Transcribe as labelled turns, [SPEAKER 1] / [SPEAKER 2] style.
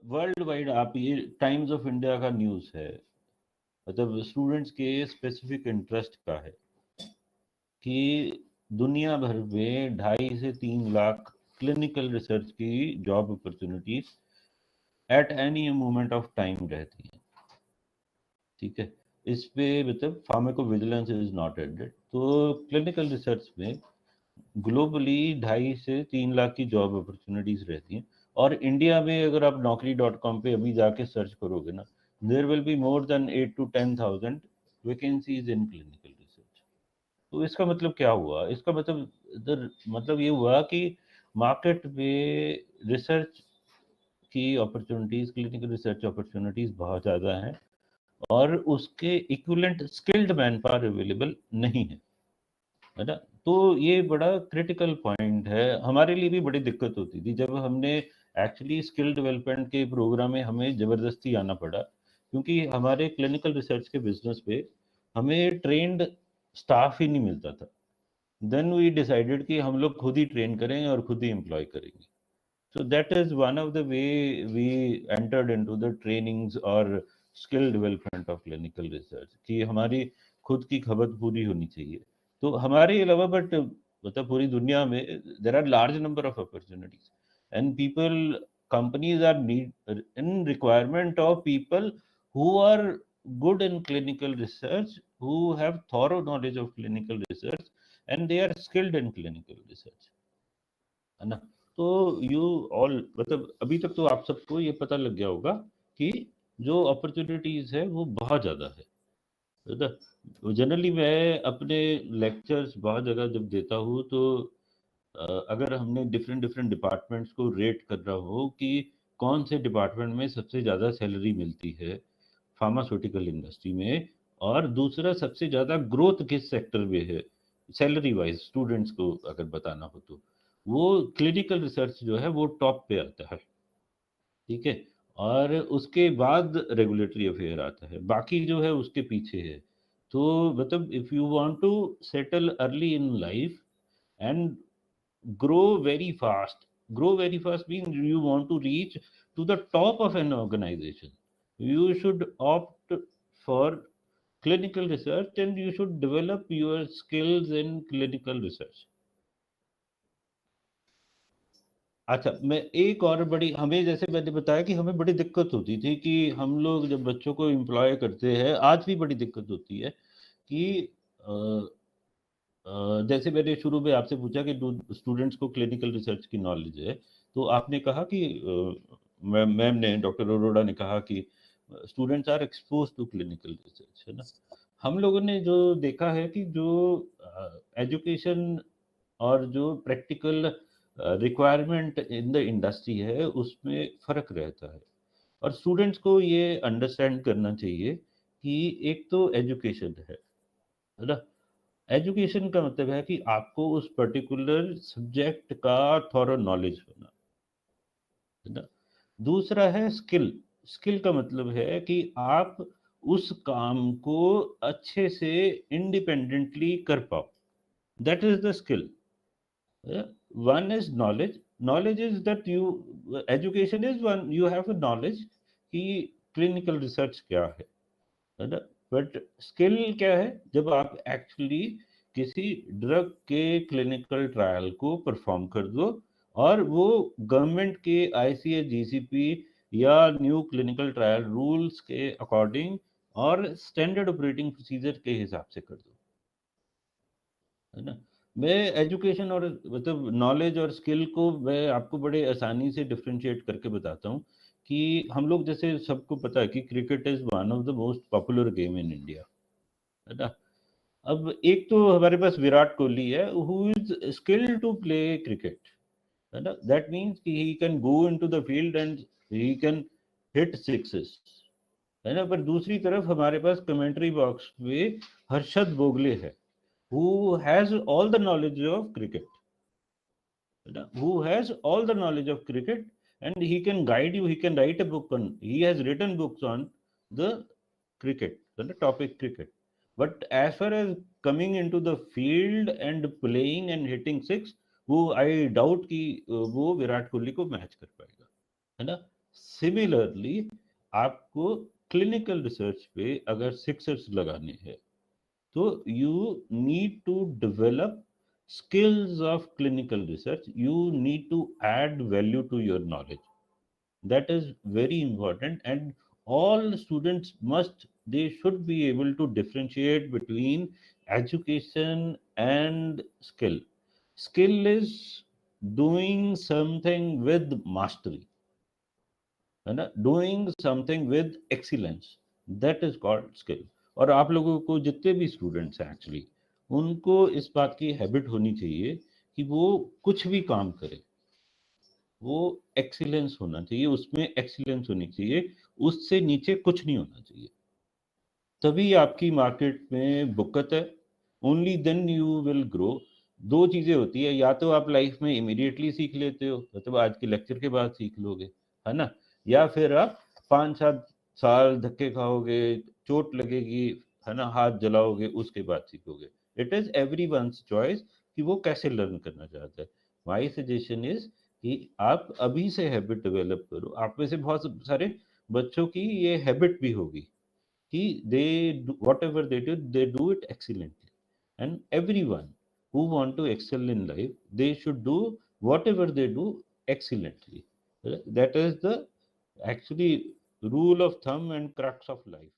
[SPEAKER 1] World wide आप ये times of India का न्यूज़ है, मतलब स्टूडेंट्स के स्पेसिफिक इंटरेस्ट का है कि दुनिया भर में 2.5 से 3 लाख क्लिनिकल रिसर्च की job opportunities at any moment of time रहती हैं। ठीक है, इस पे मतलब फार्माकोविजिलेंस इज नॉट एडेड। तो क्लिनिकल रिसर्च में ग्लोबली 2.5 से 3 लाख की जॉब अपॉर्चुनिटीज रहती हैं। और इंडिया में अगर आप naukri.com पे अभी जाके सर्च करोगे ना, there will be more than 8 to 10,000 vacancies in clinical research. तो इसका मतलब क्या हुआ? इसका मतलब मतलब ये हुआ कि मार्केट में रिसर्च की अपॉर्चुनिटीज, क्लिनिकल रिसर्च अपॉर्चुनिटीज बहुत ज़्यादा हैं और उसके equivalent skilled man power available नहीं है ना। तो ये बड़ा क्रिटिकल पॉइंट है। हमारे लिए भी बड़ी दिक्कत होती थी जब हमने एक्चुअली स्किल डेवलपमेंट के प्रोग्राम में हमें ज़बरदस्ती आना पड़ा, क्योंकि हमारे क्लिनिकल रिसर्च के बिजनेस पे हमें ट्रेंड स्टाफ ही नहीं मिलता था। देन वी डिसाइडेड कि हम लोग खुद ही ट्रेन करेंगे और खुद ही एम्प्लॉय करेंगे। So that is one of the way we entered into the trainings और skill development of clinical research कि हमारी खुद की खपत पूरी होनी चाहिए। तो हमारे अलावा बट मतलब पूरी दुनिया में there are large number of opportunities and people, companies are need in requirement of people who are good in clinical research, who have thorough knowledge of clinical research and they are skilled in clinical research, है ना। तो you all मतलब अभी तक तो आप सबको ये पता लग गया होगा कि जो अपॉर्चुनिटीज है वो बहुत ज़्यादा है ना। जनरली मैं अपने लेक्चर्स बहुत जगह जब देता हूँ तो अगर हमने डिफरेंट डिफरेंट डिपार्टमेंट्स को रेट कर रहा हो कि कौन से डिपार्टमेंट में सबसे ज़्यादा सैलरी मिलती है फार्मास्यूटिकल इंडस्ट्री में, और दूसरा सबसे ज़्यादा ग्रोथ किस सेक्टर में है सैलरी वाइज स्टूडेंट्स को अगर बताना हो, तो वो क्लिनिकल रिसर्च जो है वो टॉप पे आता है। ठीक है, और उसके बाद रेगुलेटरी अफेयर आता है, बाकी जो है उसके पीछे है। तो मतलब if you want to settle early in life and grow very fast, grow very fast means you want to reach to the top of an organization, you should opt for clinical research and you should develop your skills in clinical research। अच्छा, मैं एक और बड़ी, हमें जैसे मैंने बताया कि हमें बड़ी दिक्कत होती थी कि हम लोग जब बच्चों को एम्प्लॉय करते हैं, आज भी बड़ी दिक्कत होती है कि जैसे मैंने शुरू में आपसे पूछा कि स्टूडेंट्स को क्लिनिकल रिसर्च की नॉलेज है, तो आपने कहा कि मैम ने, डॉक्टर अरोड़ा ने कहा कि students are expose to clinical research, है ना। हम लोगों ने जो देखा है कि जो एजुकेशन और जो practical requirement in the industry है उसमें फ़र्क रहता है। और स्टूडेंट्स को ये अंडरस्टैंड करना चाहिए कि एक तो एजुकेशन है ना। एजुकेशन का मतलब है कि आपको उस पर्टिकुलर सब्जेक्ट का थॉरो नॉलेज होना, है ना। दूसरा है स्किल। स्किल का मतलब है कि आप उस काम को अच्छे से इंडिपेंडेंटली कर पाओ, that is the skill. One is knowledge, knowledge is that you, education is one, you have a knowledge कि क्लिनिकल रिसर्च क्या है ना। बट स्किल क्या है? जब आप एक्चुअली किसी ड्रग के क्लिनिकल ट्रायल को परफॉर्म कर दो और वो गवर्नमेंट के आईसीएच जीसीपी या न्यू क्लिनिकल ट्रायल रूल्स के अकॉर्डिंग और स्टैंडर्ड ऑपरेटिंग प्रोसीजर के हिसाब से कर दो, है ना। मैं एजुकेशन और मतलब नॉलेज और स्किल को मैं आपको बड़े आसानी से डिफरेंशिएट करके बताता हूँ कि हम लोग, जैसे सबको पता है कि cricket is one of the most popular game in India, है ना। अब एक तो हमारे पास विराट कोहली है who is skilled to play cricket, है ना। दैट मीन्स कि he can go into the field and he can hit sixes, है ना। पर दूसरी तरफ हमारे पास कमेंट्री बॉक्स में हर्षद बोगले है who has all the knowledge of cricket, who has all the knowledge of cricket, and he can guide you, he can write a book on, he has written books on the cricket, the topic cricket, but as far as coming into the field and playing and hitting six, वो I doubt कि वो विराट कोहली को match कर पाएगा, है ना। Similarly आपको clinical research पे अगर सिक्सर्स लगाने हैं, तो you need to develop skills of clinical research. You need to add value to your knowledge. That is very important, and all students must, they should be able to differentiate between education and skill. Skill is doing something with mastery, है ना, doing something with excellence, that is called skill. और आप लोगों को जितने भी students हैं actually, उनको इस बात की हैबिट होनी चाहिए कि वो कुछ भी काम करें, वो एक्सीलेंस होना चाहिए, उसमें एक्सीलेंस होनी चाहिए, उससे नीचे कुछ नहीं होना चाहिए। तभी आपकी मार्केट में बुकत है, only then you will grow. दो चीजें होती है, या तो आप लाइफ में इमीडिएटली सीख लेते हो, मतलब आज के लेक्चर के बाद सीख लोगे, है ना, या फिर आप 5-7 साल धक्के खाओगे, चोट लगेगी, है ना, हाथ जलाओगे, उसके बाद सीखोगे। It is everyone's choice कि वो कैसे लर्न करना चाहता है। माई सजेशन इज कि आप अभी से हैबिट डेवलप करो। आप में से बहुत सारे बच्चों की ये हैबिट भी होगी they do, whatever they do it excellently, and everyone who want to excel in life, they should do whatever they do excellently. That is the actually rule of thumb and crux of life.